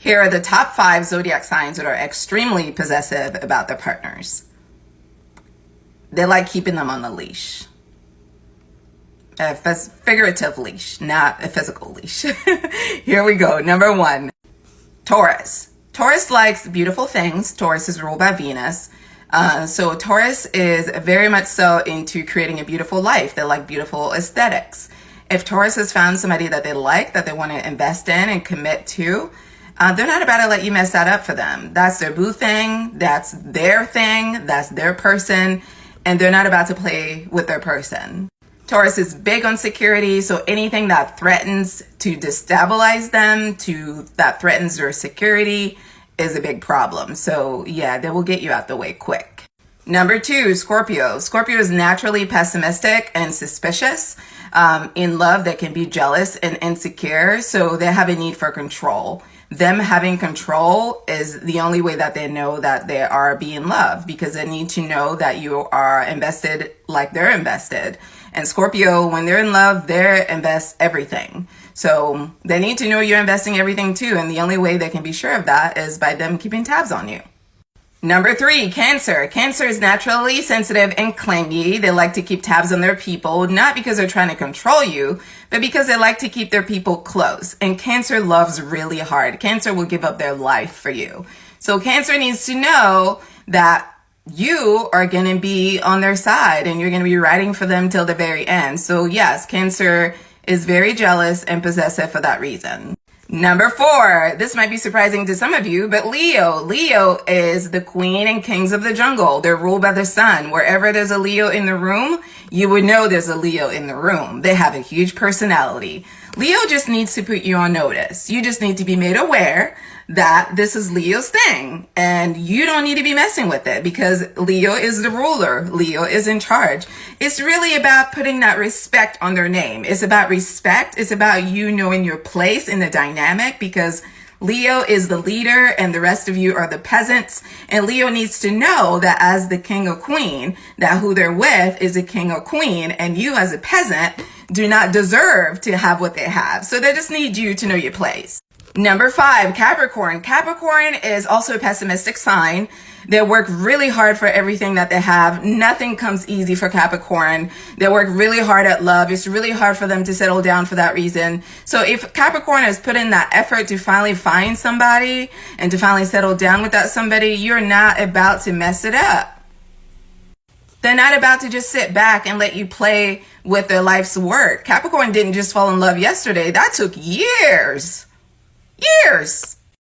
Here are the top 5 zodiac signs that are extremely possessive about their partners. They like keeping them on the leash. A figurative leash, not a physical leash. Here we go. Number 1, Taurus. Taurus likes beautiful things. Taurus is ruled by Venus. So Taurus is very much so into creating a beautiful life. They like beautiful aesthetics. If Taurus has found somebody that they like, that they want to invest in and commit to, they're not about to let you mess that up for them. That's their boo thing. That's their thing. That's their person. And they're not about to play with their person. Taurus is big on security, so anything that threatens to destabilize them, that threatens their security, is a big problem. So yeah, they will get you out the way quick. Number 2, Scorpio. Scorpio is naturally pessimistic and suspicious. In love, they can be jealous and insecure, so they have a need for control. Them having control is the only way that they know that they are being loved, because they need to know that you are invested like they're invested. And Scorpio, when they're in love, they invest everything. So they need to know you're investing everything too. And the only way they can be sure of that is by them keeping tabs on you. Number 3, Cancer. Cancer is naturally sensitive and clingy. They like to keep tabs on their people, not because they're trying to control you, but because they like to keep their people close. And Cancer loves really hard. Cancer will give up their life for you. So Cancer needs to know that you are going to be on their side and you're going to be riding for them till the very end. So yes, Cancer is very jealous and possessive for that reason. Number 4, this might be surprising to some of you, but Leo. Leo is the queen and kings of the jungle. They're ruled by the sun. Wherever there's a Leo in the room, you would know there's a Leo in the room. They have a huge personality. Leo just needs to put you on notice. You just need to be made aware that this is Leo's thing and you don't need to be messing with it, because Leo is the ruler. Leo is in charge. It's really about putting that respect on their name. It's about respect. It's about you knowing your place in the dynamic, because Leo is the leader and the rest of you are the peasants. And Leo needs to know that as the king or queen, that who they're with is a king or queen, and you as a peasant do not deserve to have what they have. So they just need you to know your place. Number 5, Capricorn. Capricorn is also a pessimistic sign. They work really hard for everything that they have. Nothing comes easy for Capricorn. They work really hard at love. It's really hard for them to settle down for that reason. So if Capricorn has put in that effort to finally find somebody and to finally settle down with that somebody, you're not about to mess it up. They're not about to just sit back and let you play with their life's work. Capricorn didn't just fall in love yesterday. That took years. Years.